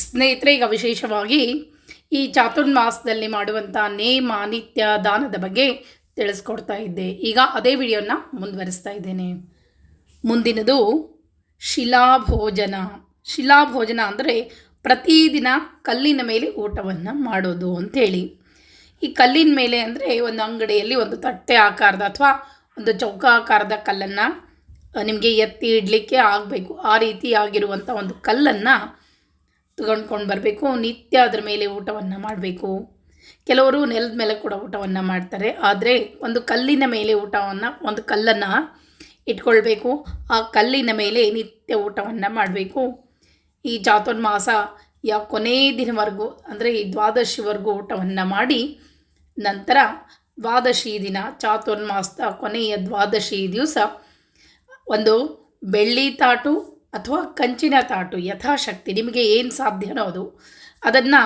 ಸ್ನೇಹಿತರೆ, ಈಗ ವಿಶೇಷವಾಗಿ ಈ ಚಾತುರ್ಮಾಸದಲ್ಲಿ ಮಾಡುವಂಥ ನೇಮ ನಿತ್ಯ ದಾನದ ಬಗ್ಗೆ ತಿಳಿಸ್ಕೊಡ್ತಾ ಇದ್ದೆ. ಈಗ ಅದೇ ವಿಡಿಯೋನ ಮುಂದುವರಿಸ್ತಾ ಇದ್ದೇನೆ. ಮುಂದಿನದು ಶಿಲಾಭೋಜನ. ಶಿಲಾಭೋಜನ ಅಂದರೆ ಪ್ರತಿದಿನ ಕಲ್ಲಿನ ಮೇಲೆ ಊಟವನ್ನು ಮಾಡೋದು ಅಂಥೇಳಿ. ಈ ಕಲ್ಲಿನ ಮೇಲೆ ಅಂದರೆ ಒಂದು ಅಂಗಡಿಯಲ್ಲಿ ಒಂದು ತಟ್ಟೆ ಆಕಾರದ ಅಥವಾ ಒಂದು ಚೌಕಾಕಾರದ ಕಲ್ಲನ್ನು ನಿಮಗೆ ಎತ್ತಿ ಇಡಲಿಕ್ಕೆ ಆಗಬೇಕು, ಆ ರೀತಿಯಾಗಿರುವಂಥ ಒಂದು ಕಲ್ಲನ್ನು ತಗೊಂಡ್ಕೊಂಡು ಬರಬೇಕು. ನಿತ್ಯ ಅದರ ಮೇಲೆ ಊಟವನ್ನು ಮಾಡಬೇಕು. ಕೆಲವರು ನೆಲದ ಮೇಲೆ ಕೂಡ ಊಟವನ್ನು ಮಾಡ್ತಾರೆ. ಆದರೆ ಒಂದು ಕಲ್ಲಿನ ಮೇಲೆ ಒಂದು ಕಲ್ಲನ್ನು ಇಟ್ಕೊಳ್ಬೇಕು. ಆ ಕಲ್ಲಿನ ಮೇಲೆ ನಿತ್ಯ ಊಟವನ್ನು ಮಾಡಬೇಕು. ಈ ಚಾತುರ್ಮಾಸ ಕೊನೇ ದಿನವರೆಗೂ ಅಂದರೆ ಈ ದ್ವಾದಶಿವರೆಗೂ ಊಟವನ್ನು ಮಾಡಿ ನಂತರ ದ್ವಾದಶಿ ದಿನ ಚಾತುರ್ಮಾಸದ ಕೊನೆಯ ದ್ವಾದಶಿ ದಿವಸ ಒಂದು ಬೆಳ್ಳಿ ತಾಟು ಅಥವಾ ಕಂಚಿನ ತಾಟು ಯಥಾಶಕ್ತಿ ನಿಮಗೆ ಏನು ಸಾಧ್ಯನೋ ಅದನ್ನು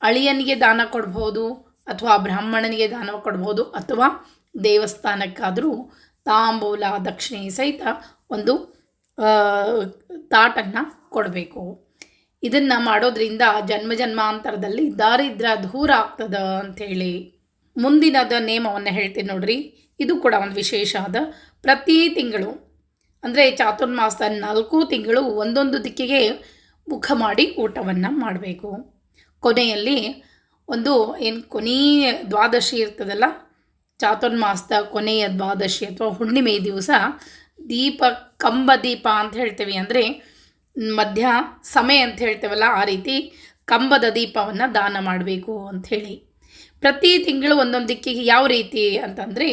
ಅಳಿಯನಿಗೆ ದಾನ ಕೊಡ್ಬೋದು, ಅಥವಾ ಬ್ರಾಹ್ಮಣನಿಗೆ ದಾನ ಕೊಡ್ಬೋದು, ಅಥವಾ ದೇವಸ್ಥಾನಕ್ಕಾದರೂ ತಾಂಬೂಲ ದಕ್ಷಿಣೆ ಸಹಿತ ಒಂದು ತಾಟನ್ನು ಕೊಡಬೇಕು. ಇದನ್ನು ಮಾಡೋದ್ರಿಂದ ಜನ್ಮ ಜನ್ಮಾಂತರದಲ್ಲಿ ದಾರಿದ್ರ್ಯ ದೂರ ಆಗ್ತದೆ ಅಂಥೇಳಿ. ಮುಂದಿನದ ನೇಮವನ್ನು ಹೇಳ್ತೀನಿ ನೋಡ್ರಿ. ಇದು ಕೂಡ ಒಂದು ವಿಶೇಷ ಆದ ಪ್ರತಿ ತಿಂಗಳು ಅಂದರೆ ಚಾತುರ್ಮಾಸದ 4 ತಿಂಗಳು ಒಂದೊಂದು ದಿಕ್ಕಿಗೆ ಮುಖ ಮಾಡಿ ಊಟವನ್ನು ಮಾಡಬೇಕು. ಕೊನೆಯಲ್ಲಿ ಒಂದು ಕೊನೆಯ ದ್ವಾದಶಿ ಇರ್ತದಲ್ಲ, ಚಾತುರ್ಮಾಸದ ಕೊನೆಯ ದ್ವಾದಶಿ ಅಥವಾ ಹುಣ್ಣಿಮೆ ದಿವಸ ಕಂಬ ದೀಪ ಅಂತ ಹೇಳ್ತೇವೆ, ಅಂದರೆ ಮಧ್ಯ ಸಮಯ ಅಂತ ಹೇಳ್ತೇವಲ್ಲ, ಆ ರೀತಿ ಕಂಬದ ದೀಪವನ್ನು ದಾನ ಮಾಡಬೇಕು ಅಂಥೇಳಿ. ಪ್ರತಿ ತಿಂಗಳು ಒಂದೊಂದು ದಿಕ್ಕಿಗೆ ಯಾವ ರೀತಿ ಅಂತಂದರೆ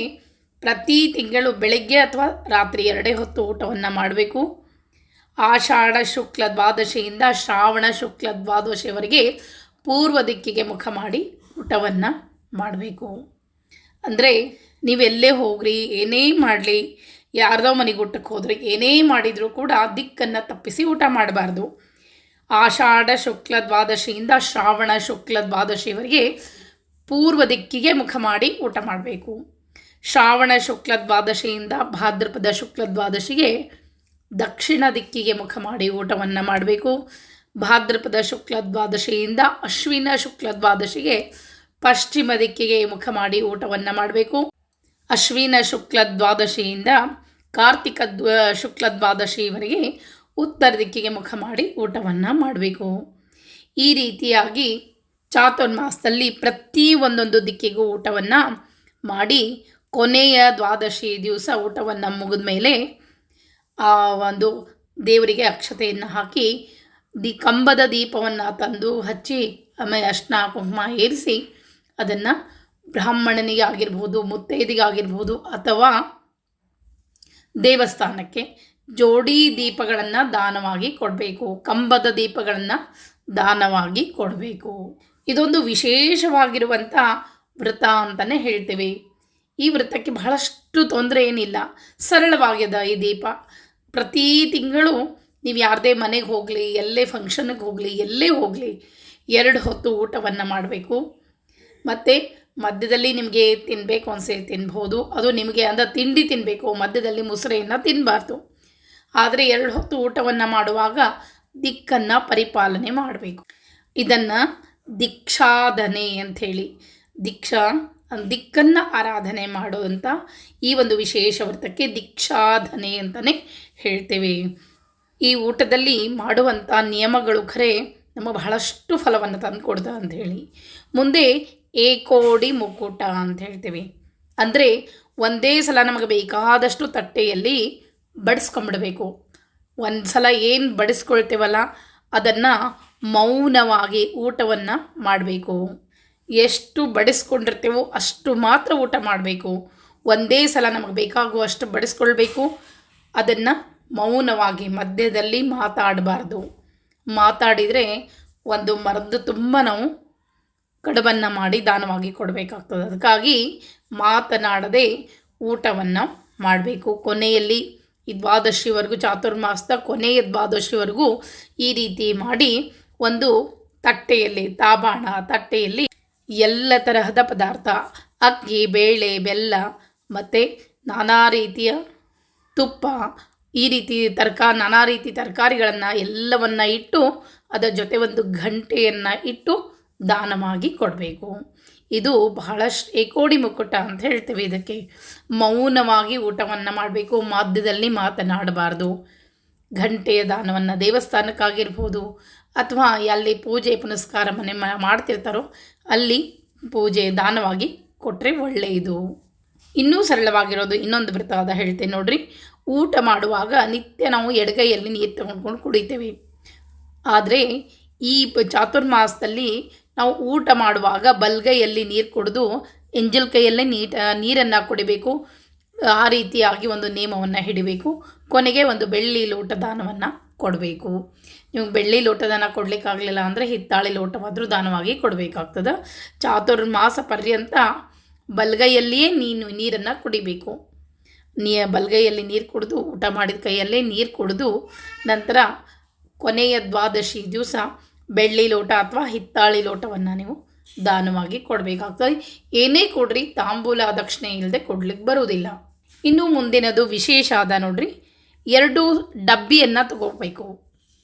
ಪ್ರತಿ ತಿಂಗಳು ಬೆಳಗ್ಗೆ ಅಥವಾ ರಾತ್ರಿ 2 ಹೊತ್ತು ಊಟವನ್ನು ಮಾಡಬೇಕು. ಆಷಾಢ ಶುಕ್ಲ ದ್ವಾದಶಿಯಿಂದ ಶ್ರಾವಣ ಶುಕ್ಲ ದ್ವಾದಶಿವರೆಗೆ ಪೂರ್ವ ದಿಕ್ಕಿಗೆ ಮುಖ ಮಾಡಿ ಊಟವನ್ನು ಮಾಡಬೇಕು. ಅಂದರೆ ನೀವೆಲ್ಲೇ ಹೋಗ್ರಿ, ಏನೇ ಮಾಡಲಿ, ಯಾರ್ದೋ ಮನೆಗೆ ಊಟಕ್ಕೆ ಹೋದ್ರೆ ಏನೇ ಮಾಡಿದರೂ ಕೂಡ ದಿಕ್ಕನ್ನು ತಪ್ಪಿಸಿ ಊಟ ಮಾಡಬಾರ್ದು. ಆಷಾಢ ಶುಕ್ಲ ದ್ವಾದಶಿಯಿಂದ ಶ್ರಾವಣ ಶುಕ್ಲ ದ್ವಾದಶಿವರೆಗೆ ಪೂರ್ವ ದಿಕ್ಕಿಗೆ ಮುಖ ಮಾಡಿ ಊಟ ಮಾಡಬೇಕು. ಶ್ರಾವಣ ಶುಕ್ಲ ದ್ವಾದಶಿಯಿಂದ ಭಾದ್ರಪದ ಶುಕ್ಲ ದ್ವಾದಶಿಗೆ ದಕ್ಷಿಣ ದಿಕ್ಕಿಗೆ ಮುಖ ಮಾಡಿ ಊಟವನ್ನು ಮಾಡಬೇಕು. ಭಾದ್ರಪದ ಶುಕ್ಲ ದ್ವಾದಶಿಯಿಂದ ಅಶ್ವಿನ ಶುಕ್ಲ ದ್ವಾದಶಿಗೆ ಪಶ್ಚಿಮ ದಿಕ್ಕಿಗೆ ಮುಖ ಮಾಡಿ ಊಟವನ್ನು ಮಾಡಬೇಕು. ಅಶ್ವಿನ ಶುಕ್ಲ ದ್ವಾದಶಿಯಿಂದ ಕಾರ್ತಿಕ ಶುಕ್ಲ ದ್ವಾದಶಿವರೆಗೆ ಉತ್ತರ ದಿಕ್ಕಿಗೆ ಮುಖ ಮಾಡಿ ಊಟವನ್ನು ಮಾಡಬೇಕು. ಈ ರೀತಿಯಾಗಿ ಚಾತುರ್ಮಾಸದಲ್ಲಿ ಪ್ರತಿ ಒಂದೊಂದು ದಿಕ್ಕಿಗೂ ಊಟವನ್ನು ಮಾಡಿ ಕೊನೆಯ ದ್ವಾದಶಿ ದಿವಸ ಊಟವನ್ನು ಮುಗಿದ ಮೇಲೆ ಆ ಒಂದು ದೇವರಿಗೆ ಅಕ್ಷತೆಯನ್ನು ಹಾಕಿ ಕಂಬದ ದೀಪವನ್ನು ತಂದು ಹಚ್ಚಿ ಆಮೇಲೆ ಅರ್ಶಿನ ಕುಂಕುಮ ಏರಿಸಿ ಅದನ್ನು ಬ್ರಾಹ್ಮಣನಿಗೆ ಆಗಿರ್ಬೋದು, ಮುತ್ತೈದಿಗಾಗಿರ್ಬೋದು, ಅಥವಾ ದೇವಸ್ಥಾನಕ್ಕೆ ಜೋಡಿ ದೀಪಗಳನ್ನು ದಾನವಾಗಿ ಕೊಡಬೇಕು. ಕಂಬದ ದೀಪಗಳನ್ನು ದಾನವಾಗಿ ಕೊಡಬೇಕು. ಇದೊಂದು ವಿಶೇಷವಾಗಿರುವಂಥ ವ್ರತ ಅಂತಲೇ ಹೇಳ್ತೇವೆ. ಈ ವ್ರತಕ್ಕೆ ಬಹಳಷ್ಟು ತೊಂದರೆ ಏನಿಲ್ಲ, ಸರಳವಾಗಿದೆ ಈ ದೀಪ. ಪ್ರತಿ ತಿಂಗಳು ನೀವು ಯಾರದೇ ಮನೆಗೆ ಹೋಗಲಿ, ಎಲ್ಲೇ ಫಂಕ್ಷನ್ಗೆ ಹೋಗಲಿ, ಎಲ್ಲೇ ಹೋಗಲಿ 2 ಹೊತ್ತು ಊಟವನ್ನು ಮಾಡಬೇಕು. ಮತ್ತು ಮಧ್ಯದಲ್ಲಿ ನಿಮಗೆ ತಿನ್ನಬೇಕು ಅನಿಸೆ ತಿನ್ಬೋದು, ಅದು ನಿಮಗೆ ತಿಂಡಿ ತಿನ್ನಬೇಕು, ಮಧ್ಯದಲ್ಲಿ ಮುಸುರೆಯನ್ನು ತಿನ್ನಬಾರ್ದು. ಆದರೆ 2 ಹೊತ್ತು ಊಟವನ್ನು ಮಾಡುವಾಗ ದಿಕ್ಕನ್ನು ಪರಿಪಾಲನೆ ಮಾಡಬೇಕು. ಇದನ್ನು ದೀಕ್ಷಾಧನೆ ಅಂಥೇಳಿ, ದಿಕ್ಕನ್ನು ಆರಾಧನೆ ಮಾಡುವಂಥ ಈ ಒಂದು ವಿಶೇಷ ವ್ರತಕ್ಕೆ ದೀಕ್ಷಾಧನೆ ಅಂತಲೇ ಹೇಳ್ತೇವೆ. ಈ ಊಟದಲ್ಲಿ ಮಾಡುವಂಥ ನಿಯಮಗಳು ಖರೆ ನಮ್ಮ ಬಹಳಷ್ಟು ಫಲವನ್ನು ತಂದುಕೊಡ್ತಾ ಅಂಥೇಳಿ. ಮುಂದೆ ಏಕೋಡಿ ಮುಕುಟ ಅಂತ ಹೇಳ್ತೇವೆ. ಅಂದರೆ ಒಂದೇ ಸಲ ನಮಗೆ ಬೇಕಾದಷ್ಟು ತಟ್ಟೆಯಲ್ಲಿ ಬಡಿಸ್ಕೊಂಬಿಡಬೇಕು. ಒಂದು ಸಲ ಏನು ಬಡಿಸ್ಕೊಳ್ತೇವಲ್ಲ ಅದನ್ನು ಮೌನವಾಗಿ ಊಟವನ್ನು ಮಾಡಬೇಕು. ಎಷ್ಟು ಬಡಿಸ್ಕೊಂಡಿರ್ತೇವೋ ಅಷ್ಟು ಮಾತ್ರ ಊಟ ಮಾಡಬೇಕು. ಒಂದೇ ಸಲ ನಮಗೆ ಬೇಕಾಗುವಷ್ಟು ಬಡಿಸ್ಕೊಳ್ಬೇಕು. ಅದನ್ನು ಮೌನವಾಗಿ, ಮಧ್ಯದಲ್ಲಿ ಮಾತಾಡಬಾರ್ದು. ಮಾತಾಡಿದರೆ ಒಂದು ಮರದ ತುಂಬ ನಾವು ಕಡುಬನ್ನು ಮಾಡಿ ದಾನವಾಗಿ ಕೊಡಬೇಕಾಗ್ತದೆ. ಅದಕ್ಕಾಗಿ ಮಾತನಾಡದೆ ಊಟವನ್ನು ಮಾಡಬೇಕು. ಕೊನೆಯಲ್ಲಿ ಈ ದ್ವಾದಶಿವರೆಗೂ, ಚಾತುರ್ಮಾಸದ ಕೊನೆಯ ದ್ವಾದಶಿವರೆಗೂ ಈ ರೀತಿ ಮಾಡಿ ಒಂದು ತಟ್ಟೆಯಲ್ಲಿ, ತಾಬಾಣ ತಟ್ಟೆಯಲ್ಲಿ ಎಲ್ಲ ತರಹದ ಪದಾರ್ಥ, ಅಕ್ಕಿ, ಬೇಳೆ, ಬೆಲ್ಲ ಮತ್ತು ನಾನಾ ರೀತಿಯ ತುಪ್ಪ, ಈ ರೀತಿ ನಾನಾ ರೀತಿ ತರಕಾರಿಗಳನ್ನು ಎಲ್ಲವನ್ನು ಇಟ್ಟು ಅದರ ಜೊತೆ ಒಂದು ಗಂಟೆಯನ್ನು ಇಟ್ಟು ದಾನವಾಗಿ ಕೊಡಬೇಕು. ಇದು ಬಹಳ ಏಕೋಡಿ ಮುಕ್ಕುಟ ಅಂತ ಹೇಳ್ತೇವೆ. ಇದಕ್ಕೆ ಮೌನವಾಗಿ ಊಟವನ್ನು ಮಾಡಬೇಕು, ಮಧ್ಯದಲ್ಲಿ ಮಾತನಾಡಬಾರ್ದು. ಗಂಟೆಯ ದಾನವನ್ನು ದೇವಸ್ಥಾನಕ್ಕಾಗಿರ್ಬೋದು ಅಥವಾ ಅಲ್ಲಿ ಪೂಜೆ ಪುನಸ್ಕಾರ ಮನೆ ಮಾಡ್ತಿರ್ತಾರೋ ಅಲ್ಲಿ ಪೂಜೆ ದಾನವಾಗಿ ಕೊಟ್ಟರೆ ಒಳ್ಳೆಯದು. ಇನ್ನೂ ಸರಳವಾಗಿರೋದು ಇನ್ನೊಂದು ವ್ರತ ಹೇಳ್ತೇನೆ ನೋಡ್ರಿ. ಊಟ ಮಾಡುವಾಗ ನಿತ್ಯ ನಾವು ಎಡಗೈಯಲ್ಲಿ ನೀರು ತಗೊಂಡ್ಕೊಂಡು ಕುಡಿತೇವೆ. ಆದರೆ ಈ ಚಾತುರ್ಮಾಸದಲ್ಲಿ ನಾವು ಊಟ ಮಾಡುವಾಗ ಬಲಗೈಯಲ್ಲಿ ನೀರು ಕುಡಿದು ಎಂಜಲ್ ಕೈಯಲ್ಲೇ ನೀರನ್ನು ಕುಡಿಬೇಕು. ಆ ರೀತಿಯಾಗಿ ಒಂದು ನಿಯಮವನ್ನು ಹಿಡಿಬೇಕು. ಕೊನೆಗೆ ಒಂದು ಬೆಳ್ಳಿ ಲೋಟ ದಾನವನ್ನು ಕೊಡಬೇಕು. ನೀವು ಬೆಳ್ಳಿ ಲೋಟದಾನ ಕೊಡಲಿಕ್ಕಾಗಲಿಲ್ಲ ಅಂದರೆ ಹಿತ್ತಾಳೆ ಲೋಟವಾದರೂ ದಾನವಾಗಿ ಕೊಡಬೇಕಾಗ್ತದೆ. ಚಾತುರ್ಮಾಸ ಪರ್ಯಂತ ಬಲಗೈಯಲ್ಲಿಯೇ ನೀರನ್ನು ಕುಡಿಬೇಕು. ಬಲಗೈಯಲ್ಲಿ ನೀರು ಕುಡಿದು ಊಟ ಮಾಡಿದ ಕೈಯಲ್ಲೇ ನೀರು ಕುಡಿದು ನಂತರ ಕೊನೆಯ ದ್ವಾದಶಿ ದಿವಸ ಬೆಳ್ಳಿ ಲೋಟ ಅಥವಾ ಹಿತ್ತಾಳಿ ಲೋಟವನ್ನು ನೀವು ದಾನವಾಗಿ ಕೊಡಬೇಕಾಗ್ತದೆ. ಏನೇ ಕೊಡ್ರಿ, ತಾಂಬೂಲ ದಕ್ಷಿಣೆ ಇಲ್ಲದೆ ಕೊಡ್ಲಿಕ್ಕೆ ಬರೋದಿಲ್ಲ. ಇನ್ನು ಮುಂದಿನದು ವಿಶೇಷ ಆದ ನೋಡ್ರಿ, 2 ಡಬ್ಬಿಯನ್ನು ತಗೋಬೇಕು.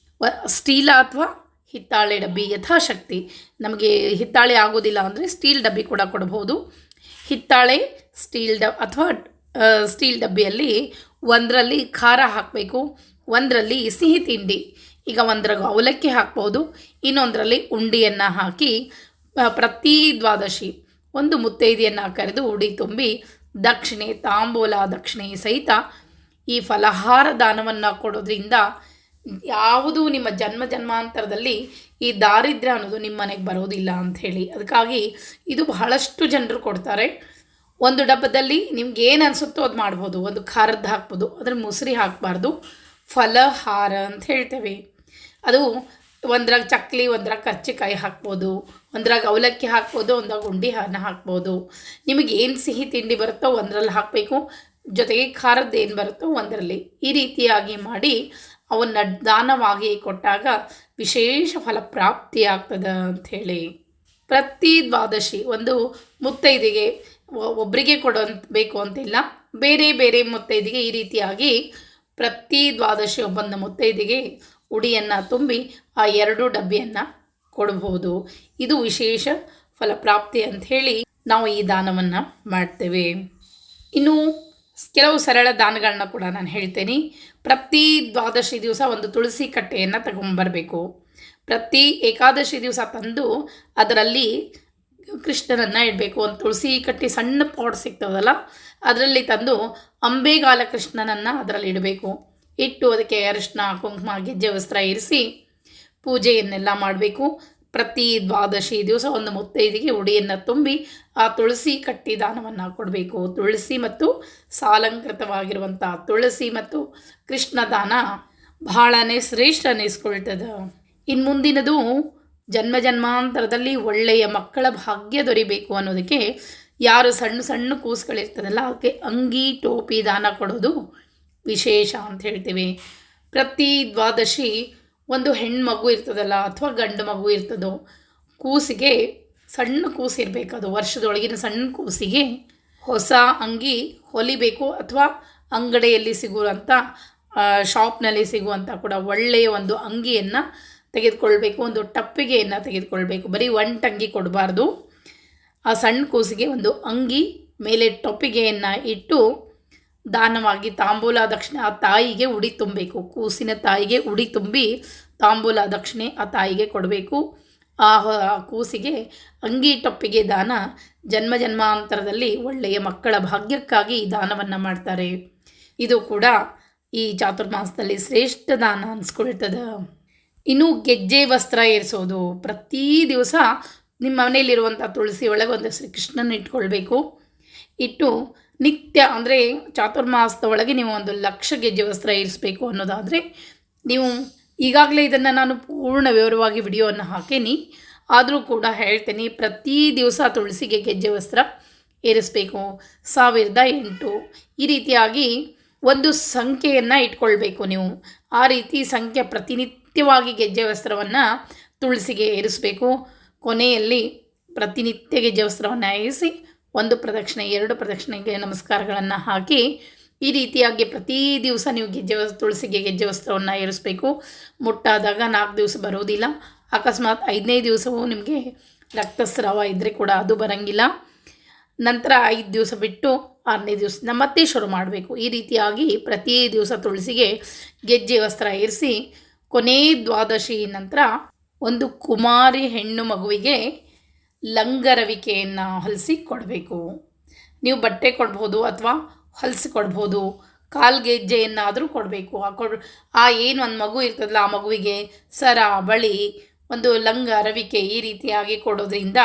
ಸ್ಟೀಲ ಅಥವಾ ಹಿತ್ತಾಳೆ ಡಬ್ಬಿ ಯಥಾಶಕ್ತಿ. ನಮಗೆ ಹಿತ್ತಾಳೆ ಆಗೋದಿಲ್ಲ ಅಂದರೆ ಸ್ಟೀಲ್ ಡಬ್ಬಿ ಕೂಡ ಕೊಡಬಹುದು. ಹಿತ್ತಾಳೆ ಅಥವಾ ಸ್ಟೀಲ್ ಡಬ್ಬಿಯಲ್ಲಿ ಒಂದರಲ್ಲಿ ಖಾರ ಹಾಕಬೇಕು, ಒಂದರಲ್ಲಿ ಸಿಹಿ ತಿಂಡಿ. ಈಗ ಒಂದ್ರಾಗ ಅವಲಕ್ಕಿ ಹಾಕ್ಬೋದು, ಇನ್ನೊಂದರಲ್ಲಿ ಉಂಡಿಯನ್ನು ಹಾಕಿ ಪ್ರತಿ ದ್ವಾದಶಿ ಒಂದು ಮುತ್ತೈದೆಯನ್ನು ಕರೆದು ಉಡಿ ತುಂಬಿ ದಕ್ಷಿಣೆ, ತಾಂಬೂಲ ದಕ್ಷಿಣೆ ಸಹಿತ ಈ ಫಲಹಾರ ದಾನವನ್ನು ಕೊಡೋದ್ರಿಂದ ಯಾವುದೂ ನಿಮ್ಮ ಜನ್ಮಾಂತರದಲ್ಲಿ ಈ ದಾರಿದ್ರ್ಯ ಅನ್ನೋದು ನಿಮ್ಮ ಮನೆಗೆ ಬರೋದಿಲ್ಲ ಅಂಥೇಳಿ. ಅದಕ್ಕಾಗಿ ಇದು ಬಹಳಷ್ಟು ಜನರು ಕೊಡ್ತಾರೆ. ಒಂದು ಡಬ್ಬದಲ್ಲಿ ನಿಮ್ಗೆ ಏನು ಅನಿಸುತ್ತೋ ಅದು ಮಾಡ್ಬೋದು. ಒಂದು ಖಾರದ್ದು ಹಾಕ್ಬೋದು, ಅದ್ರ ಮೊಸರಿ ಹಾಕಬಾರ್ದು. ಫಲಹಾರ ಅಂತ ಹೇಳ್ತೇವೆ. ಅದು ಒಂದ್ರಾಗ ಚಕ್ಲಿ, ಒಂದ್ರಾಗ ಕರ್ಚಿಕಾಯಿ ಹಾಕ್ಬೋದು, ಒಂದ್ರಾಗ ಅವಲಕ್ಕಿ ಹಾಕ್ಬೋದು, ಒಂದ್ರಾಗ ಉಂಡಿ ಹಣ್ಣು ಹಾಕ್ಬೋದು. ನಿಮಗೆ ಏನು ಸಿಹಿ ತಿಂಡಿ ಬರುತ್ತೋ ಒಂದರಲ್ಲಿ ಹಾಕಬೇಕು, ಜೊತೆಗೆ ಖಾರದ್ದು ಏನು ಬರುತ್ತೋ ಒಂದರಲ್ಲಿ. ಈ ರೀತಿಯಾಗಿ ಮಾಡಿ ಅವನ್ನ ದಾನವಾಗಿ ಕೊಟ್ಟಾಗ ವಿಶೇಷ ಫಲಪ್ರಾಪ್ತಿ ಆಗ್ತದೆ ಅಂಥೇಳಿ. ಪ್ರತಿ ದ್ವಾದಶಿ ಒಂದು ಮುತ್ತೈದೆಗೆ ಒಬ್ಬರಿಗೆ ಬೇಕು ಅಂತಿಲ್ಲ, ಬೇರೆ ಬೇರೆ ಮುತ್ತೈದೆಗೆ ಈ ರೀತಿಯಾಗಿ ಪ್ರತಿ ದ್ವಾದಶಿ ಒಬ್ಬೊಂದು ಮುತ್ತೈದೆಗೆ ಉಡಿಯನ್ನು ತುಂಬಿ ಆ 2 ಡಬ್ಬಿಯನ್ನು ಕೊಡಬಹುದು. ಇದು ವಿಶೇಷ ಫಲಪ್ರಾಪ್ತಿ ಅಂಥೇಳಿ ನಾವು ಈ ದಾನವನ್ನು ಮಾಡ್ತೇವೆ. ಇನ್ನು ಕೆಲವು ಸರಳ ದಾನಗಳನ್ನ ಕೂಡ ನಾನು ಹೇಳ್ತೇನೆ. ಪ್ರತಿ ದ್ವಾದಶಿ ದಿವಸ ಒಂದು ತುಳಸಿ ಕಟ್ಟೆಯನ್ನು ತಗೊಂಬರಬೇಕು. ಪ್ರತಿ ಏಕಾದಶಿ ದಿವಸ ತಂದು ಅದರಲ್ಲಿ ಕೃಷ್ಣನನ್ನು ಇಡಬೇಕು. ಒಂದು ತುಳಸಿ ಕಟ್ಟಿ ಸಣ್ಣ ಪಾಟ್ ಸಿಗ್ತದಲ್ಲ, ಅದರಲ್ಲಿ ತಂದು ಅಂಬೆಗಾಲ ಕೃಷ್ಣನನ್ನು ಅದರಲ್ಲಿ ಇಡಬೇಕು. ಇಟ್ಟು ಅದಕ್ಕೆ ಅರಿಶಿನ ಕುಂಕುಮ ಗೆಜ್ಜೆ ವಸ್ತ್ರ ಇರಿಸಿ ಪೂಜೆಯನ್ನೆಲ್ಲ ಮಾಡಬೇಕು. ಪ್ರತಿ ದ್ವಾದಶಿ ದಿವಸ ಒಂದು ಮುತ್ತೈದೆಗೆ ಉಡಿಯನ್ನು ತುಂಬಿ ಆ ತುಳಸಿ ಕಟ್ಟಿ ದಾನವನ್ನು ಕೊಡಬೇಕು. ತುಳಸಿ ಮತ್ತು ಸಾಲಂಕೃತವಾಗಿರುವಂಥ ತುಳಸಿ ಮತ್ತು ಕೃಷ್ಣ ದಾನ ಬಹಳನೇ ಶ್ರೇಷ್ಠ ಅನ್ನಿಸ್ಕೊಳ್ತದೆ. ಇನ್ನು ಮುಂದಿನದು ಜನ್ಮಾಂತರದಲ್ಲಿ ಒಳ್ಳೆಯ ಮಕ್ಕಳ ಭಾಗ್ಯ ದೊರಿಬೇಕು ಅನ್ನೋದಕ್ಕೆ ಯಾರು ಸಣ್ಣ ಸಣ್ಣ ಕೂಸುಗಳಿರ್ತದಲ್ಲ ಅದಕ್ಕೆ ಅಂಗಿ ಟೋಪಿ ದಾನ ಕೊಡೋದು ವಿಶೇಷ ಅಂತ ಹೇಳ್ತೀವಿ. ಪ್ರತಿ ದ್ವಾದಶಿ ಒಂದು ಹೆಣ್ಮಗು ಇರ್ತದಲ್ಲ ಅಥವಾ ಗಂಡು ಮಗು ಇರ್ತದೋ, ಕೂಸಿಗೆ ಸಣ್ಣ ಕೂಸು ಇರಬೇಕು, ಅದು ವರ್ಷದೊಳಗಿನ ಸಣ್ಣ ಕೂಸಿಗೆ ಹೊಸ ಅಂಗಿ ಹೊಲಿಬೇಕು. ಅಥವಾ ಅಂಗಡಿಯಲ್ಲಿ ಸಿಗುವಂಥ ಶಾಪ್ನಲ್ಲಿ ಸಿಗುವಂಥ ಕೂಡ ಒಳ್ಳೆಯ ಒಂದು ಅಂಗಿಯನ್ನು ತೆಗೆದುಕೊಳ್ಬೇಕು. ಒಂದು ಟಪ್ಪಿಗೆಯನ್ನು ತೆಗೆದುಕೊಳ್ಬೇಕು. ಬರೀ ಒಂಟಂಗಿ ಕೊಡಬಾರ್ದು. ಆ ಸಣ್ಣ ಕೂಸಿಗೆ ಒಂದು ಅಂಗಿ ಮೇಲೆ ಟೊಪ್ಪಿಗೆಯನ್ನು ಇಟ್ಟು ದಾನವಾಗಿ ತಾಂಬೂಲ ದಕ್ಷಿಣೆ ಆ ತಾಯಿಗೆ ಉಡಿ ತುಂಬಬೇಕು. ಕೂಸಿನ ತಾಯಿಗೆ ಉಡಿ ತುಂಬಿ ತಾಂಬೂಲ ದಕ್ಷಿಣೆ ಆ ತಾಯಿಗೆ ಕೊಡಬೇಕು. ಆ ಕೂಸಿಗೆ ಅಂಗಿ ಟೊಪ್ಪಿಗೆ ದಾನ ಜನ್ಮಾಂತರದಲ್ಲಿ ಒಳ್ಳೆಯ ಮಕ್ಕಳ ಭಾಗ್ಯಕ್ಕಾಗಿ ಈ ದಾನವನ್ನು ಮಾಡ್ತಾರೆ. ಇದು ಕೂಡ ಈ ಚಾತುರ್ಮಾಸದಲ್ಲಿ ಶ್ರೇಷ್ಠ ದಾನ ಅನಿಸ್ಕೊಳ್ತದೆ. ಇನ್ನು ಗೆಜ್ಜೆ ವಸ್ತ್ರ ಏರಿಸೋದು. ಪ್ರತಿ ದಿವಸ ನಿಮ್ಮ ಮನೆಯಲ್ಲಿರುವಂಥ ತುಳಸಿ ಒಳಗೆ ಒಂದು ಶ್ರೀಕೃಷ್ಣನ ಇಟ್ಕೊಳ್ಬೇಕು. ಇಟ್ಟು ನಿತ್ಯ ಅಂದರೆ ಚಾತುರ್ಮಾಸದ ಒಳಗೆ ನೀವು 1,00,000 ಗೆಜ್ಜೆ ವಸ್ತ್ರ ಇರಿಸಬೇಕು ಅನ್ನೋದಾದರೆ ನೀವು ಈಗಾಗಲೇ ಇದನ್ನು ನಾನು ಪೂರ್ಣ ವಿವರವಾಗಿ ವಿಡಿಯೋವನ್ನು ಹಾಕೀನಿ. ಆದರೂ ಕೂಡ ಹೇಳ್ತೀನಿ, ಪ್ರತಿ ದಿವಸ ತುಳಸಿಗೆ ಗೆಜ್ಜೆ ವಸ್ತ್ರ ಏರಿಸಬೇಕು. 1008 ಈ ರೀತಿಯಾಗಿ ಒಂದು ಸಂಖ್ಯೆಯನ್ನು ಇಟ್ಕೊಳ್ಬೇಕು ನೀವು. ಆ ರೀತಿ ಸಂಖ್ಯೆ ಪ್ರತಿನಿತ್ಯವಾಗಿ ಗೆಜ್ಜೆ ವಸ್ತ್ರವನ್ನು ತುಳಸಿಗೆ ಏರಿಸಬೇಕು. ಕೊನೆಯಲ್ಲಿ ಪ್ರತಿನಿತ್ಯ ಗೆಜ್ಜೆ ವಸ್ತ್ರವನ್ನು ಏರಿಸಿ 1 ಪ್ರದಕ್ಷಿಣೆ 2 ಪ್ರದಕ್ಷಿಣೆಗೆ ನಮಸ್ಕಾರಗಳನ್ನು ಹಾಕಿ ಈ ರೀತಿಯಾಗಿ ಪ್ರತಿ ದಿವಸ ನೀವು ತುಳಸಿಗೆ ಗೆಜ್ಜೆ ವಸ್ತ್ರವನ್ನು ಏರಿಸಬೇಕು. ಮುಟ್ಟಾದಾಗ 4 ದಿವಸ ಬರೋದಿಲ್ಲ. ಅಕಸ್ಮಾತ್ 5ನೇ ದಿವಸವೂ ನಿಮಗೆ ರಕ್ತಸ್ರಾವ ಇದ್ದರೆ ಕೂಡ ಅದು ಬರೋಂಗಿಲ್ಲ. ನಂತರ 5 ದಿವಸ ಬಿಟ್ಟು 6ನೇ ದಿವಸದಿಂದ ಮತ್ತೆ ಶುರು ಮಾಡಬೇಕು. ಈ ರೀತಿಯಾಗಿ ಪ್ರತಿ ದಿವಸ ತುಳಸಿಗೆ ಗೆಜ್ಜೆ ವಸ್ತ್ರ ಏರಿಸಿ ಕೊನೆ ದ್ವಾದಶಿ ನಂತರ ಒಂದು ಕುಮಾರಿ ಹೆಣ್ಣು ಮಗುವಿಗೆ ಲಂಗರವಿಕೆಯನ್ನು ಹೊಲಿಸಿ ಕೊಡಬೇಕು. ನೀವು ಬಟ್ಟೆ ಕೊಡ್ಬೋದು ಅಥವಾ ಹೊಲಿಸಿ ಕೊಡ್ಬೋದು. ಕಾಲ್ಗೆಜ್ಜೆಯನ್ನಾದರೂ ಕೊಡಬೇಕು. ಏನು ಒಂದು ಮಗು ಇರ್ತದಲ್ಲ, ಆ ಮಗುವಿಗೆ ಸರ, ಬಳಿ, ಒಂದು ಲಂಗ ರವಿಕೆ ಈ ರೀತಿಯಾಗಿ ಕೊಡೋದ್ರಿಂದ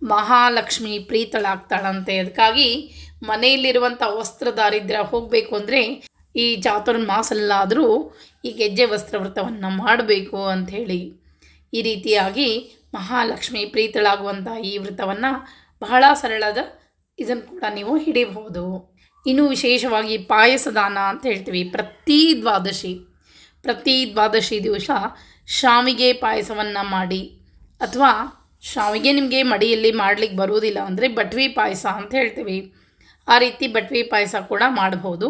ಮಹಾಲಕ್ಷ್ಮಿ ಪ್ರೀತಳಾಗ್ತಾಳಂತೆ. ಅದಕ್ಕಾಗಿ ಮನೆಯಲ್ಲಿರುವಂಥ ವಸ್ತ್ರ ದಾರಿದ್ರ್ಯ ಹೋಗಬೇಕು ಅಂದರೆ ಈ ಚಾತುರ್ಮಾಸಲ್ಲಾದರೂ ಈ ಗೆಜ್ಜೆ ವಸ್ತ್ರ ವ್ರತವನ್ನು ಮಾಡಬೇಕು ಅಂಥೇಳಿ. ಈ ರೀತಿಯಾಗಿ ಮಹಾಲಕ್ಷ್ಮಿ ಪ್ರೀತಳಾಗುವಂಥ ಈ ವ್ರತವನ್ನು ಬಹಳ ಸರಳದ ಇದನ್ನು ಕೂಡ ನೀವು ಹಿಡಿಬಹುದು. ಇನ್ನು ವಿಶೇಷವಾಗಿ ಪಾಯಸದಾನ ಅಂತ ಹೇಳ್ತೀವಿ. ಪ್ರತಿ ದ್ವಾದಶಿ ದಿವಸ ಶಾವಿಗೆ ಪಾಯಸವನ್ನು ಮಾಡಿ, ಅಥವಾ ಶಾವಿಗೆ ನಿಮಗೆ ಮಡಿಯಲ್ಲಿ ಮಾಡಲಿಕ್ಕೆ ಬರುವುದಿಲ್ಲ ಅಂದರೆ ಬಟ್ವಿ ಪಾಯಸ ಅಂತ ಹೇಳ್ತೀವಿ. ಆ ರೀತಿ ಬಟ್ವಿ ಪಾಯಸ ಕೂಡ ಮಾಡ್ಬೋದು.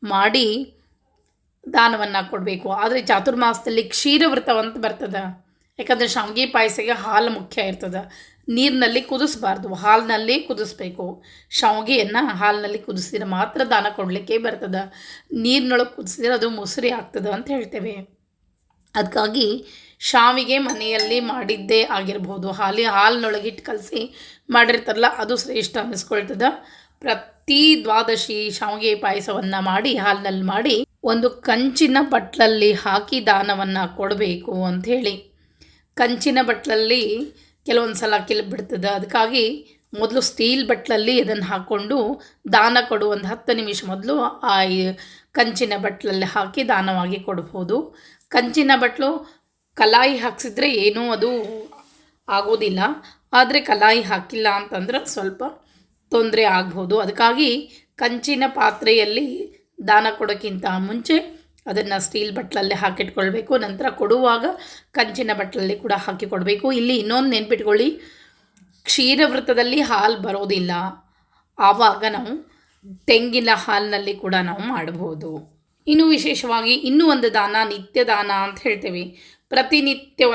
ಮಾಡಿ ದಾನವನ್ನು ಕೊಡಬೇಕು. ಆದರೆ ಚಾತುರ್ಮಾಸದಲ್ಲಿ ಕ್ಷೀರವ್ರತವಂತ ಬರ್ತದೆ. ಯಾಕಂದರೆ ಶಾವಿಗೆ ಪಾಯಸಕ್ಕೆ ಹಾಲು ಮುಖ್ಯ ಇರ್ತದೆ. ನೀರಿನಲ್ಲಿ ಕುದಿಸ್ಬಾರ್ದು, ಹಾಲಿನಲ್ಲಿ ಕುದಿಸ್ಬೇಕು. ಶಾವಿಗೆಯನ್ನು ಹಾಲಿನಲ್ಲಿ ಕುದಿಸಿದ್ರೆ ಮಾತ್ರ ದಾನ ಕೊಡಲಿಕ್ಕೆ ಬರ್ತದೆ. ನೀರಿನೊಳಗೆ ಕುದಿಸಿದ್ರೆ ಅದು ಮೊಸರಿ ಆಗ್ತದೆ ಅಂತ ಹೇಳ್ತೇವೆ. ಅದಕ್ಕಾಗಿ ಶಾವಿಗೆ ಮನೆಯಲ್ಲಿ ಮಾಡಿದ್ದೇ ಆಗಿರ್ಬೋದು, ಹಾಲಿನೊಳಗಿಟ್ಟು ಕಲಸಿ ಮಾಡಿರ್ತಾರಲ್ಲ, ಅದು ಶ್ರೇಷ್ಠ ಅನ್ನಿಸ್ಕೊಳ್ತದೆ. ಪ್ರತಿ ದ್ವಾದಶಿ ಶಾವಿಗೆ ಪಾಯಸವನ್ನು ಮಾಡಿ ಹಾಲಿನಲ್ಲಿ ಮಾಡಿ ಒಂದು ಕಂಚಿನ ಬಟ್ಲಲ್ಲಿ ಹಾಕಿ ದಾನವನ್ನು ಕೊಡಬೇಕು ಅಂಥೇಳಿ. ಕಂಚಿನ ಬಟ್ಲಲ್ಲಿ ಕೆಲವೊಂದು ಸಲ ಬಿಡ್ತದೆ. ಅದಕ್ಕಾಗಿ ಮೊದಲು ಸ್ಟೀಲ್ ಬಟ್ಲಲ್ಲಿ ಅದನ್ನು ಹಾಕ್ಕೊಂಡು ದಾನ ಕೊಡು. ಒಂದು 10 ನಿಮಿಷ ಮೊದಲು ಆ ಕಂಚಿನ ಬಟ್ಲಲ್ಲಿ ಹಾಕಿ ದಾನವಾಗಿ ಕೊಡ್ಬೋದು. ಕಂಚಿನ ಬಟ್ಲು ಕಲಾಯಿ ಹಾಕ್ಸಿದ್ರೆ ಏನೂ ಅದು ಆಗೋದಿಲ್ಲ. ಆದರೆ ಕಲಾಯಿ ಹಾಕಿಲ್ಲ ಅಂತಂದ್ರೆ ಸ್ವಲ್ಪ ತೊಂದರೆ ಆಗ್ಬೋದು. ಅದಕ್ಕಾಗಿ ಕಂಚಿನ ಪಾತ್ರೆಯಲ್ಲಿ ದಾನ ಕೊಡೋಕ್ಕಿಂತ ಮುಂಚೆ ಅದನ್ನು ಸ್ಟೀಲ್ ಬಟ್ಲಲ್ಲಿ ಹಾಕಿಟ್ಕೊಳ್ಬೇಕು. ನಂತರ ಕೊಡುವಾಗ ಕಂಚಿನ ಬಟ್ಲಲ್ಲಿ ಕೂಡ ಹಾಕಿ ಕೊಡಬೇಕು. ಇಲ್ಲಿ ಇನ್ನೊಂದು ನೆನ್ಪಿಟ್ಕೊಳ್ಳಿ, ಕ್ಷೀರವ್ರತದಲ್ಲಿ ಹಾಲು ಬರೋದಿಲ್ಲ. ಆವಾಗ ನಾವು ತೆಂಗಿನ ಹಾಲಿನಲ್ಲಿ ಕೂಡ ನಾವು ಮಾಡ್ಬೋದು. ಇನ್ನು ವಿಶೇಷವಾಗಿ ಇನ್ನೂ ಒಂದು ದಾನ ನಿತ್ಯ ದಾನ ಅಂತ ಹೇಳ್ತೇವೆ. ಪ್ರತಿನಿತ್ಯ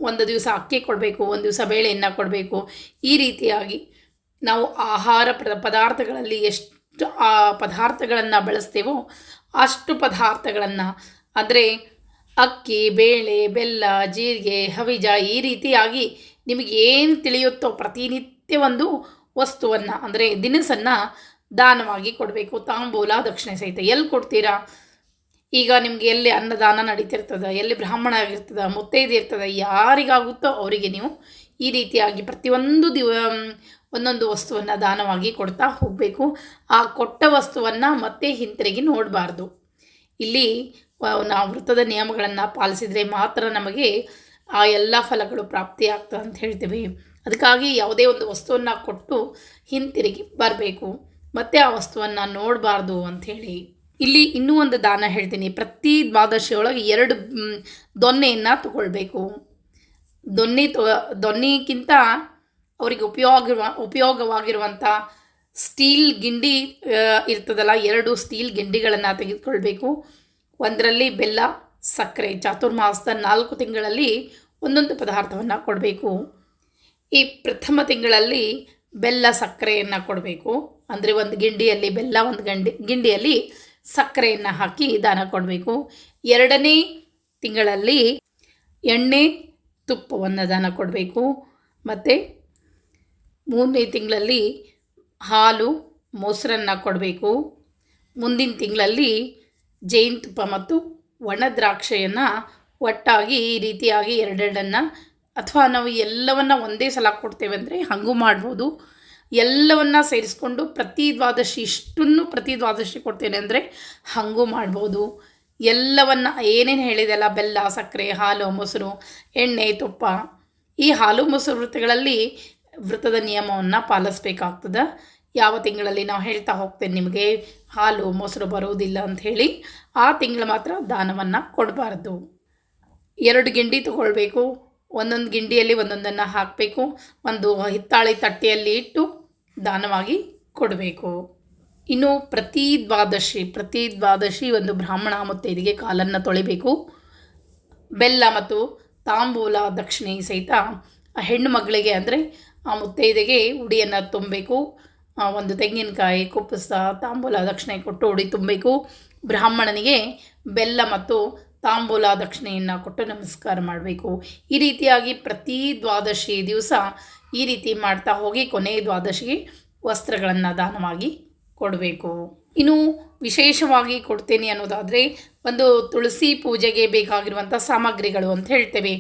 ಒಂದು ದಿವಸ ಅಕ್ಕಿ ಕೊಡಬೇಕು, ಒಂದು ದಿವಸ ಬೇಳೆಯನ್ನು ಕೊಡಬೇಕು. ಈ ರೀತಿಯಾಗಿ ನಾವು ಆಹಾರ ಪದಾರ್ಥಗಳಲ್ಲಿ ಎಷ್ಟು ಪದಾರ್ಥಗಳನ್ನು ಬಳಸ್ತೇವೋ ಅಷ್ಟು ಪದಾರ್ಥಗಳನ್ನು, ಅಂದರೆ ಅಕ್ಕಿ, ಬೇಳೆ, ಬೆಲ್ಲ, ಜೀರಿಗೆ, ಹವಿಜ ಈ ರೀತಿಯಾಗಿ ನಿಮಗೆ ಏನು ತಿಳಿಯುತ್ತೋ ಪ್ರತಿನಿತ್ಯ ಒಂದು ವಸ್ತುವನ್ನು, ಅಂದರೆ ದಿನಸನ್ನು ದಾನವಾಗಿ ಕೊಡಬೇಕು. ತಾಂಬೂಲ ದಕ್ಷಿಣೆ ಸಹಿತ. ಎಲ್ಲಿ ಕೊಡ್ತೀರಾ? ಈಗ ನಿಮಗೆ ಎಲ್ಲಿ ಅನ್ನದಾನ ನಡೀತಿರ್ತದೆ, ಎಲ್ಲಿ ಬ್ರಾಹ್ಮಣ ಆಗಿರ್ತದೆ, ಮುತ್ತೈದೆ ಇರ್ತದೆ, ಯಾರಿಗಾಗುತ್ತೋ ಅವರಿಗೆ ನೀವು ಈ ರೀತಿಯಾಗಿ ಪ್ರತಿಯೊಂದು ಒಂದೊಂದು ವಸ್ತುವನ್ನು ದಾನವಾಗಿ ಕೊಡ್ತಾ ಹೋಗಬೇಕು. ಆ ಕೊಟ್ಟ ವಸ್ತುವನ್ನು ಮತ್ತೆ ಹಿಂತಿರುಗಿ ನೋಡಬಾರ್ದು. ಇಲ್ಲಿ ನಾವು ವೃತ್ತದ ನಿಯಮಗಳನ್ನು ಪಾಲಿಸಿದರೆ ಮಾತ್ರ ನಮಗೆ ಆ ಎಲ್ಲ ಫಲಗಳು ಪ್ರಾಪ್ತಿಯಾಗ್ತದೆ ಅಂತ ಹೇಳ್ತೀವಿ. ಅದಕ್ಕಾಗಿ ಯಾವುದೇ ಒಂದು ವಸ್ತುವನ್ನು ಕೊಟ್ಟು ಹಿಂತಿರುಗಿ ಬರಬೇಕು, ಮತ್ತು ಆ ವಸ್ತುವನ್ನು ನೋಡಬಾರ್ದು ಅಂಥೇಳಿ. ಇಲ್ಲಿ ಇನ್ನೂ ಒಂದು ದಾನ ಹೇಳ್ತೀನಿ. ಪ್ರತಿ ದ್ವಾದಶಿಯೊಳಗೆ 2 ದೊನ್ನೆಯನ್ನು ತಗೊಳ್ಬೇಕು. ದೊನ್ನೆಗಿಂತ ಅವರಿಗೆ ಉಪಯೋಗವಾಗಿರುವಂಥ ಸ್ಟೀಲ್ ಗಿಂಡಿ ಇರ್ತದಲ್ಲ, 2 ಸ್ಟೀಲ್ ಗಿಂಡಿಗಳನ್ನು ತೆಗೆದುಕೊಳ್ಬೇಕು. ಒಂದರಲ್ಲಿ ಬೆಲ್ಲ, ಸಕ್ಕರೆ. ಚಾತುರ್ಮಾಸದ 4 ತಿಂಗಳಲ್ಲಿ ಒಂದೊಂದು ಪದಾರ್ಥವನ್ನು ಕೊಡಬೇಕು. ಈ ಪ್ರಥಮ ತಿಂಗಳಲ್ಲಿ ಬೆಲ್ಲ ಸಕ್ಕರೆಯನ್ನು ಕೊಡಬೇಕು. ಅಂದರೆ ಒಂದು ಗಿಂಡಿಯಲ್ಲಿ ಬೆಲ್ಲ, ಒಂದು ಗಿಂಡಿಯಲ್ಲಿ ಸಕ್ಕರೆಯನ್ನು ಹಾಕಿ ದಾನ ಕೊಡಬೇಕು. 2ನೇ ತಿಂಗಳಲ್ಲಿ ಎಣ್ಣೆ, ತುಪ್ಪವನ್ನು ದಾನ ಕೊಡಬೇಕು. ಮತ್ತು 3ನೇ ತಿಂಗಳಲ್ಲಿ ಹಾಲು, ಮೊಸರನ್ನು ಕೊಡಬೇಕು. ಮುಂದಿನ ತಿಂಗಳಲ್ಲಿ ಜೇನುತುಪ್ಪ ಮತ್ತು ಒಣ ದ್ರಾಕ್ಷಿಯನ್ನು ಒಟ್ಟಾಗಿ ಈ ರೀತಿಯಾಗಿ 2 ಅಥವಾ ನಾವು ಎಲ್ಲವನ್ನು ಒಂದೇ ಸಲ ಕೊಡ್ತೇವೆ ಅಂದರೆ ಹಾಗೂ ಮಾಡ್ಬೋದು. ಎಲ್ಲವನ್ನು ಸೇರಿಸ್ಕೊಂಡು ಪ್ರತಿ ದ್ವಾದಶಿ ಕೊಡ್ತೇನೆ ಅಂದರೆ ಹಾಗೂ ಮಾಡ್ಬೋದು. ಎಲ್ಲವನ್ನು ಏನೇನು ಹೇಳಿದೆಲ್ಲ, ಬೆಲ್ಲ, ಸಕ್ಕರೆ, ಹಾಲು, ಮೊಸರು, ಎಣ್ಣೆ, ತುಪ್ಪ, ಈ ಹಾಲು ಮೊಸರು ವೃತ್ತದ ನಿಯಮವನ್ನು ಪಾಲಿಸ್ಬೇಕಾಗ್ತದೆ. ಯಾವ ತಿಂಗಳಲ್ಲಿ ನಾವು ಹೇಳ್ತಾ ಹೋಗ್ತೇನೆ ನಿಮಗೆ ಹಾಲು ಮೊಸರು ಬರುವುದಿಲ್ಲ ಅಂಥೇಳಿ, ಆ ತಿಂಗಳು ಮಾತ್ರ ದಾನವನ್ನು ಕೊಡಬಾರ್ದು. 2 ಗಿಂಡಿ ತಗೊಳ್ಬೇಕು. ಒಂದೊಂದು ಗಿಂಡಿಯಲ್ಲಿ ಒಂದೊಂದನ್ನು ಹಾಕಬೇಕು. ಒಂದು ಹಿತ್ತಾಳಿ ತಟ್ಟೆಯಲ್ಲಿ ಇಟ್ಟು ದಾನವಾಗಿ ಕೊಡಬೇಕು. ಇನ್ನು ಪ್ರತಿ ದ್ವಾದಶಿ ಒಂದು ಬ್ರಾಹ್ಮಣ ಮುತ್ತೈದೆಗೆ ಕಾಲನ್ನು ತೊಳಿಬೇಕು. ಬೆಲ್ಲ ಮತ್ತು ತಾಂಬೂಲ ದಕ್ಷಿಣೆ ಸಹಿತ ಆ ಹೆಣ್ಣು ಮಗಳಿಗೆ ಅಂದರೆ ಆ ಮುತ್ತೈದೆಗೆ ಉಡಿಯನ್ನು ತುಂಬಬೇಕು. ಒಂದು ತೆಂಗಿನಕಾಯಿ, ಕುಪ್ಪಸ, ತಾಂಬೂಲ ದಕ್ಷಿಣೆ ಕೊಟ್ಟು ಉಡಿ ತುಂಬಬೇಕು. ಬ್ರಾಹ್ಮಣನಿಗೆ ಬೆಲ್ಲ ಮತ್ತು ತಾಂಬೂಲ ದಕ್ಷಿಣೆಯನ್ನು ಕೊಟ್ಟು ನಮಸ್ಕಾರ ಮಾಡಬೇಕು. ಈ ರೀತಿಯಾಗಿ ಪ್ರತಿ ದ್ವಾದಶಿ ದಿವಸ ಈ ರೀತಿ ಮಾಡ್ತಾ ಹೋಗಿ ಕೊನೆಯ ದ್ವಾದಶಿಗೆ ವಸ್ತ್ರಗಳನ್ನು ದಾನವಾಗಿ ಕೊಡಬೇಕು. ಇನ್ನು ವಿಶೇಷವಾಗಿ ಕೊಡ್ತೇನೆ ಅನ್ನೋದಾದರೆ ಒಂದು ತುಳಸಿ ಪೂಜೆಗೆ ಬೇಕಾಗಿರುವಂಥ ಸಾಮಗ್ರಿಗಳು ಅಂತ ಹೇಳ್ತೇವೆ.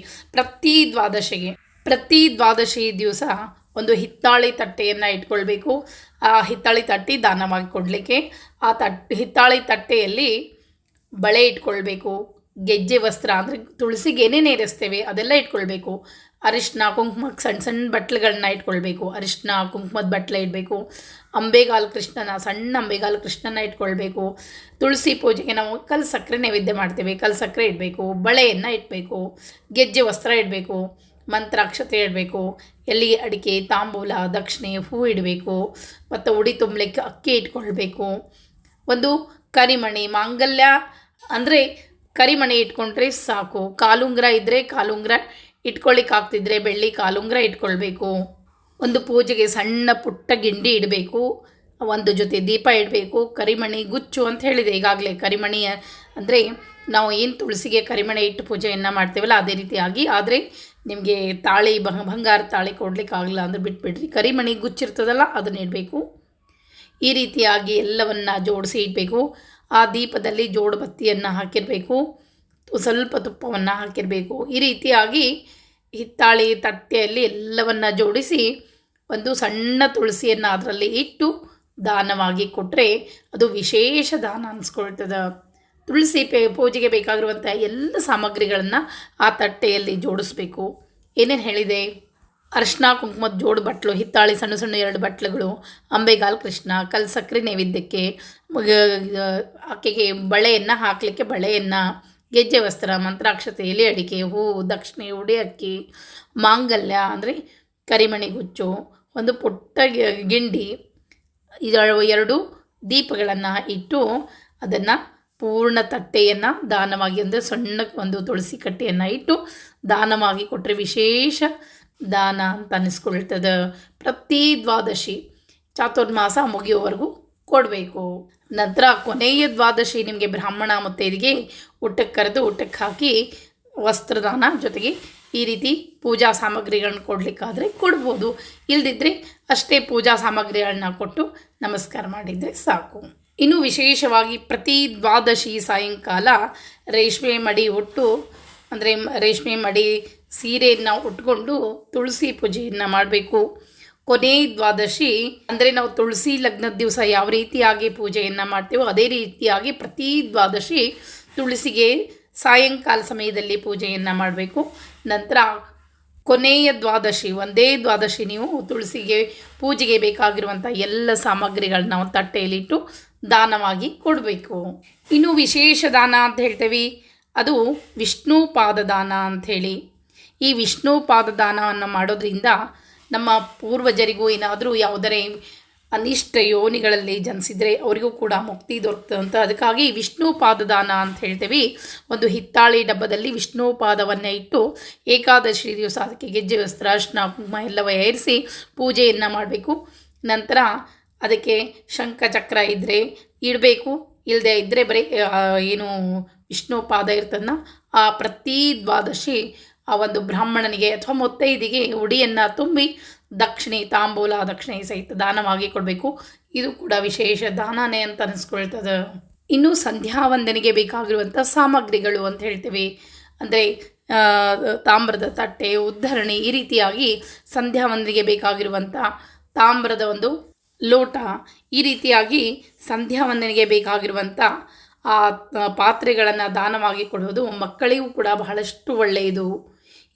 ಪ್ರತಿ ದ್ವಾದಶಿ ದಿವಸ ಒಂದು ಹಿತ್ತಾಳಿ ತಟ್ಟೆಯನ್ನು ಇಟ್ಕೊಳ್ಬೇಕು. ಆ ಹಿತ್ತಾಳಿ ತಟ್ಟೆ ದಾನವಾಗಿ ಕೊಡಲಿಕ್ಕೆ ಆ ಹಿತ್ತಾಳಿ ತಟ್ಟೆಯಲ್ಲಿ ಬಳೆ ಇಟ್ಕೊಳ್ಬೇಕು. ಗೆಜ್ಜೆ ವಸ್ತ್ರ ಅಂದರೆ ತುಳಸಿಗೆ ಏನೇನು ಏರಿಸ್ತೇವೆ ಅದೆಲ್ಲ ಇಟ್ಕೊಳ್ಬೇಕು. ಅರಿಶಿನ ಕುಂಕುಮಕ್ಕೆ ಸಣ್ಣ ಸಣ್ಣ ಬಟ್ಲುಗಳನ್ನ ಇಟ್ಕೊಳ್ಬೇಕು. ಅರಿಶಿನ ಕುಂಕುಮದ ಬಟ್ಲೆ ಇಡಬೇಕು. ಸಣ್ಣ ಅಂಬೆಗಾಲು ಕೃಷ್ಣನ ಇಟ್ಕೊಳ್ಬೇಕು. ತುಳಸಿ ಪೂಜೆಗೆ ನಾವು ಕಲ್ಲು ಸಕ್ಕರೆ ನೈವೇದ್ಯ ಮಾಡ್ತೇವೆ, ಕಲ್ಲು ಸಕ್ಕರೆ ಇಡಬೇಕು. ಬಳೆಯನ್ನು ಇಡಬೇಕು. ಗೆಜ್ಜೆ ವಸ್ತ್ರ ಇಡಬೇಕು. ಮಂತ್ರಾಕ್ಷತೆ ಇಡಬೇಕು. ಎಲ್ಲಿ ಅಡಿಕೆ, ತಾಂಬೂಲ, ದಕ್ಷಿಣೆ, ಹೂ ಇಡಬೇಕು. ಮತ್ತು ಉಡಿ ತುಂಬಲಿಕ್ಕೆ ಅಕ್ಕಿ ಇಟ್ಕೊಳ್ಬೇಕು. ಒಂದು ಕರಿಮಣಿ, ಮಾಂಗಲ್ಯ ಅಂದರೆ ಕರಿಮಣಿ ಇಟ್ಕೊಂಡ್ರೆ ಸಾಕು. ಕಾಲುಂಗ್ರ ಇದ್ದರೆ ಕಾಲುಂಗ್ರ ಇಟ್ಕೊಳ್ಳಿಕ್ಕಾಗ್ತಿದ್ರೆ ಬೆಳ್ಳಿ ಕಾಲುಂಗ್ರ ಇಟ್ಕೊಳ್ಬೇಕು. ಒಂದು ಪೂಜೆಗೆ ಸಣ್ಣ ಪುಟ್ಟ ಗಿಂಡಿ ಇಡಬೇಕು. ಒಂದು ಜೊತೆ ದೀಪ ಇಡಬೇಕು. ಕರಿಮಣಿ ಗುಚ್ಚು ಅಂತ ಹೇಳಿದೆ ಈಗಾಗಲೇ. ಕರಿಮಣಿ ಅಂದರೆ ನಾವು ಏನು ತುಳಸಿಗೆ ಕರಿಮಣಿ ಇಟ್ಟು ಪೂಜೆಯನ್ನು ಮಾಡ್ತೇವಲ್ಲ ಅದೇ ರೀತಿಯಾಗಿ. ಆದರೆ ನಿಮಗೆ ತಾಳಿ ಬಂಗಾರ ತಾಳಿ ಕೊಡಲಿಕ್ಕಾಗಲ್ಲ ಅಂದರೆ ಬಿಟ್ಬಿಡ್ರಿ. ಕರಿಮಣಿ ಗುಚ್ಚಿರ್ತದಲ್ಲ ಅದನ್ನ ಇಡಬೇಕು. ಈ ರೀತಿಯಾಗಿ ಎಲ್ಲವನ್ನು ಜೋಡಿಸಿ ಇಡಬೇಕು. ಆ ದೀಪದಲ್ಲಿ ಜೋಡು ಬತ್ತಿಯನ್ನು ಹಾಕಿರಬೇಕು. ಸ್ವಲ್ಪ ತುಪ್ಪವನ್ನು ಹಾಕಿರಬೇಕು. ಈ ರೀತಿಯಾಗಿ ಹಿತ್ತಾಳಿ ತಟ್ಟೆಯಲ್ಲಿ ಎಲ್ಲವನ್ನು ಜೋಡಿಸಿ ಒಂದು ಸಣ್ಣ ತುಳಸಿಯನ್ನು ಅದರಲ್ಲಿ ಇಟ್ಟು ದಾನವಾಗಿ ಕೊಟ್ಟರೆ ಅದು ವಿಶೇಷ ದಾನ ಅನಿಸ್ಕೊಳ್ತದೆ. ತುಳಸಿ ಪೂಜೆಗೆ ಬೇಕಾಗಿರುವಂಥ ಎಲ್ಲ ಸಾಮಗ್ರಿಗಳನ್ನು ಆ ತಟ್ಟೆಯಲ್ಲಿ ಜೋಡಿಸ್ಬೇಕು. ಏನೇನು ಹೇಳಿದೆ? ಅರಿಶಿನ ಕುಂಕುಮದ ಜೋಡು ಬಟ್ಲು, ಹಿತ್ತಾಳಿ ಸಣ್ಣ ಸಣ್ಣ 2 ಬಟ್ಲುಗಳು, ಅಂಬೆಗಾಲು ಕೃಷ್ಣ, ಕಲ್ಲು ಸಕ್ಕರೆ ನೈವೇದ್ಯಕ್ಕೆ, ಆಕೆಗೆ ಬಳೆಯನ್ನು ಹಾಕಲಿಕ್ಕೆ ಬಳೆಯನ್ನು, ಗೆಜ್ಜೆ ವಸ್ತ್ರ, ಮಂತ್ರಾಕ್ಷತೆ, ಎಲೆ ಅಡಿಕೆ, ಹೂವು, ದಕ್ಷಿಣೆ, ಉಡಿ ಅಕ್ಕಿ, ಮಾಂಗಲ್ಯ ಅಂದರೆ ಕರಿಮಣಿ ಗುಚ್ಚು, ಒಂದು ಪುಟ್ಟ ಗಿಂಡಿ, 2 ದೀಪಗಳನ್ನು ಇಟ್ಟು ಅದನ್ನು ಪೂರ್ಣ ತಟ್ಟೆಯನ್ನು ದಾನವಾಗಿ ಅಂದರೆ ಸಣ್ಣಕ್ಕೆ ಒಂದು ತುಳಸಿ ಕಟ್ಟೆಯನ್ನು ಇಟ್ಟು ದಾನವಾಗಿ ಕೊಟ್ಟರೆ ವಿಶೇಷ ದಾನ ಅಂತ ಅನ್ನಿಸ್ಕೊಳ್ತದೆ. ಪ್ರತಿ ದ್ವಾದಶಿ ಚಾತುರ್ಮಾಸ ಮುಗಿಯೋವರೆಗೂ ಕೊಡಬೇಕು. ನಂತರ ಕೊನೆಯ ದ್ವಾದಶಿ ನಿಮಗೆ ಬ್ರಾಹ್ಮಣ ಮುತ್ತೈದೆಗೆ ಊಟಕ್ಕೆ ಕರೆದು ಊಟಕ್ಕೆ ಹಾಕಿ ವಸ್ತ್ರದಾನ ಜೊತೆಗೆ ಈ ರೀತಿ ಪೂಜಾ ಸಾಮಗ್ರಿಗಳನ್ನ ಕೊಡಲಿಕ್ಕಾದರೆ ಕೊಡ್ಬೋದು. ಇಲ್ಲದಿದ್ದರೆ ಅಷ್ಟೇ ಪೂಜಾ ಸಾಮಗ್ರಿಗಳನ್ನ ಕೊಟ್ಟು ನಮಸ್ಕಾರ ಮಾಡಿದರೆ ಸಾಕು. ಇನ್ನು ವಿಶೇಷವಾಗಿ ಪ್ರತಿ ದ್ವಾದಶಿ ಸಾಯಂಕಾಲ ರೇಷ್ಮೆ ಮಡಿ ಉಟ್ಟು ಅಂದರೆ ರೇಷ್ಮೆ ಮಡಿ ಸೀರೆಯನ್ನು ಉಟ್ಕೊಂಡು ತುಳಸಿ ಪೂಜೆಯನ್ನು ಮಾಡಬೇಕು. ಕೊನೆ ದ್ವಾದಶಿ ಅಂದರೆ ನಾವು ತುಳಸಿ ಲಗ್ನದ ದಿವಸ ಯಾವ ರೀತಿಯಾಗಿ ಪೂಜೆಯನ್ನು ಮಾಡ್ತೇವೋ ಅದೇ ರೀತಿಯಾಗಿ ಪ್ರತಿ ದ್ವಾದಶಿ ತುಳಸಿಗೆ ಸಾಯಂಕಾಲ ಸಮಯದಲ್ಲಿ ಪೂಜೆಯನ್ನು ಮಾಡಬೇಕು. ನಂತರ ಕೊನೆಯ ದ್ವಾದಶಿ ಒಂದೇ ದ್ವಾದಶಿ ನೀವು ತುಳಸಿಗೆ ಪೂಜೆಗೆ ಬೇಕಾಗಿರುವಂಥ ಎಲ್ಲ ಸಾಮಗ್ರಿಗಳನ್ನ ನಾವು ತಟ್ಟೆಯಲ್ಲಿಟ್ಟು ದಾನವಾಗಿ ಕೊಡಬೇಕು. ಇನ್ನು ವಿಶೇಷ ದಾನ ಅಂತ ಹೇಳ್ತೇವೆ, ಅದು ವಿಷ್ಣು ಪಾದದಾನ ಅಂಥೇಳಿ. ಈ ವಿಷ್ಣು ಪಾದದಾನವನ್ನು ಮಾಡೋದ್ರಿಂದ ನಮ್ಮ ಪೂರ್ವಜರಿಗೂ ಏನಾದರೂ ಯಾವುದರೇ ಅನಿಷ್ಟ ಯೋನಿಗಳಲ್ಲಿ ಜನಿಸಿದರೆ ಅವರಿಗೂ ಕೂಡ ಮುಕ್ತಿ ದೊರಕ್ತದಂತ. ಅದಕ್ಕಾಗಿ ವಿಷ್ಣು ಪಾದದಾನ ಅಂತ ಹೇಳ್ತೇವೆ. ಒಂದು ಹಿತ್ತಾಳಿ ಡಬ್ಬದಲ್ಲಿ ವಿಷ್ಣು ಪಾದವನ್ನು ಇಟ್ಟು ಏಕಾದಶಿ ದಿವಸ ಅದಕ್ಕೆ ಗೆಜ್ಜೆ ವಸ್ತ್ರ, ಅರಿಶಿನ ಕುಂಕುಮ ಎಲ್ಲವೂ ಏರಿಸಿ ಪೂಜೆಯನ್ನು ಮಾಡಬೇಕು. ನಂತರ ಅದಕ್ಕೆ ಶಂಖ ಚಕ್ರ ಇದ್ದರೆ ಇಡಬೇಕು. ಇಲ್ಲದೆ ಇದ್ದರೆ ಬರೀ ಏನು ವಿಷ್ಣು ಪಾದ ಇರ್ತದನ್ನ ಆ ಪ್ರತಿ ದ್ವಾದಶಿ ಆ ಒಂದು ಬ್ರಾಹ್ಮಣನಿಗೆ ಅಥವಾ ಮುತ್ತೈದೆಗೆ ಉಡಿಯನ್ನು ತುಂಬಿ ದಕ್ಷಿಣೆ, ತಾಂಬೂಲ ದಕ್ಷಿಣೆ ಸಹಿತ ದಾನವಾಗಿ ಕೊಡಬೇಕು. ಇದು ಕೂಡ ವಿಶೇಷ ದಾನನೇ ಅಂತ ಅನಿಸ್ಕೊಳ್ತದೆ. ಇನ್ನು ಸಂಧ್ಯಾ ವಂದನೆಗೆ ಬೇಕಾಗಿರುವಂಥ ಸಾಮಗ್ರಿಗಳು ಅಂತ ಹೇಳ್ತೇವೆ. ಅಂದರೆ ತಾಮ್ರದ ತಟ್ಟೆ, ಉದ್ಧರಣಿ, ಈ ರೀತಿಯಾಗಿ ಸಂಧ್ಯಾ ವಂದನೆಗೆ ಬೇಕಾಗಿರುವಂಥ ತಾಮ್ರದ ಒಂದು ಲೋಟ, ಈ ರೀತಿಯಾಗಿ ಸಂಧ್ಯಾ ವಂದನೆಗೆ ಬೇಕಾಗಿರುವಂಥ ಆ ಪಾತ್ರೆಗಳನ್ನು ದಾನವಾಗಿ ಕೊಡೋದು ಮಕ್ಕಳಿಗೂ ಕೂಡ ಬಹಳಷ್ಟು ಒಳ್ಳೆಯದು.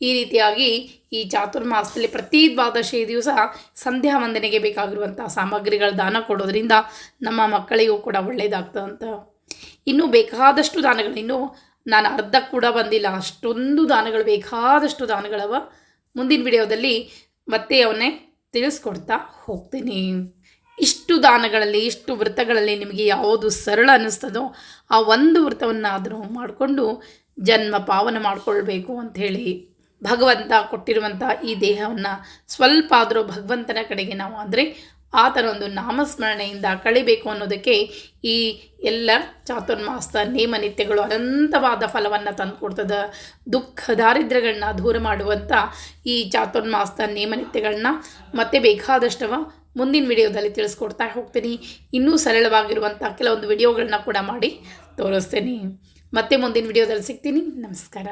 ಈ ರೀತಿಯಾಗಿ ಈ ಚಾತುರ್ಮಾಸದಲ್ಲಿ ಪ್ರತಿ ದ್ವಾದಶಿ ದಿವಸ ಸಂಧ್ಯಾ ವಂದನೆಗೆ ಬೇಕಾಗಿರುವಂಥ ಸಾಮಗ್ರಿಗಳ ದಾನ ಕೊಡೋದ್ರಿಂದ ನಮ್ಮ ಮಕ್ಕಳಿಗೂ ಕೂಡ ಒಳ್ಳೆಯದಾಗ್ತದಂತ. ಇನ್ನೂ ಬೇಕಾದಷ್ಟು ದಾನಗಳು, ಇನ್ನೂ ನಾನು ಅರ್ಧ ಕೂಡ ಬಂದಿಲ್ಲ, ಅಷ್ಟೊಂದು ದಾನಗಳು, ಬೇಕಾದಷ್ಟು ದಾನಗಳವ. ಮುಂದಿನ ವಿಡಿಯೋದಲ್ಲಿ ಮತ್ತೆ ಅವನ್ನೇ ತಿಳಿಸ್ಕೊಡ್ತಾ ಹೋಗ್ತೀನಿ. ಇಷ್ಟು ದಾನಗಳಲ್ಲಿ, ಇಷ್ಟು ವ್ರತಗಳಲ್ಲಿ ನಿಮಗೆ ಯಾವುದು ಸರಳ ಅನ್ನಿಸ್ತದೋ ಆ ಒಂದು ವ್ರತವನ್ನಾದರೂ ಮಾಡಿಕೊಂಡು ಜನ್ಮ ಪಾವನ ಮಾಡಿಕೊಳ್ಬೇಕು ಅಂಥೇಳಿ ಭಗವಂತ ಕೊಟ್ಟಿರುವಂಥ ಈ ದೇಹವನ್ನು ಸ್ವಲ್ಪ ಆದರೂ ಭಗವಂತನ ಕಡೆಗೆ ನಾವು ಅಂದರೆ ಆ ಥರ ಒಂದು ನಾಮಸ್ಮರಣೆಯಿಂದ ಕಳಿಬೇಕು ಅನ್ನೋದಕ್ಕೆ ಈ ಎಲ್ಲ ಚಾತುರ್ಮಾಸ ನೇಮ ನಿತ್ಯಗಳು ಅನಂತವಾದ ಫಲವನ್ನು ತಂದುಕೊಡ್ತದೆ. ದುಃಖ ದಾರಿದ್ರ್ಯಗಳನ್ನ ದೂರ ಮಾಡುವಂಥ ಈ ಚಾತುರ್ಮಾಸ ನೇಮ ನಿತ್ಯಗಳನ್ನ ಮತ್ತೆ ಬೇಕಾದಷ್ಟವ ಮುಂದಿನ ವಿಡಿಯೋದಲ್ಲಿ ತಿಳಿಸ್ಕೊಡ್ತಾ ಹೋಗ್ತೀನಿ. ಇನ್ನೂ ಸರಳವಾಗಿರುವಂಥ ಕೆಲವೊಂದು ವಿಡಿಯೋಗಳನ್ನ ಕೂಡ ಮಾಡಿ ತೋರಿಸ್ತೀನಿ. ಮತ್ತೆ ಮುಂದಿನ ವಿಡಿಯೋದಲ್ಲಿ ಸಿಗ್ತೀನಿ. ನಮಸ್ಕಾರ.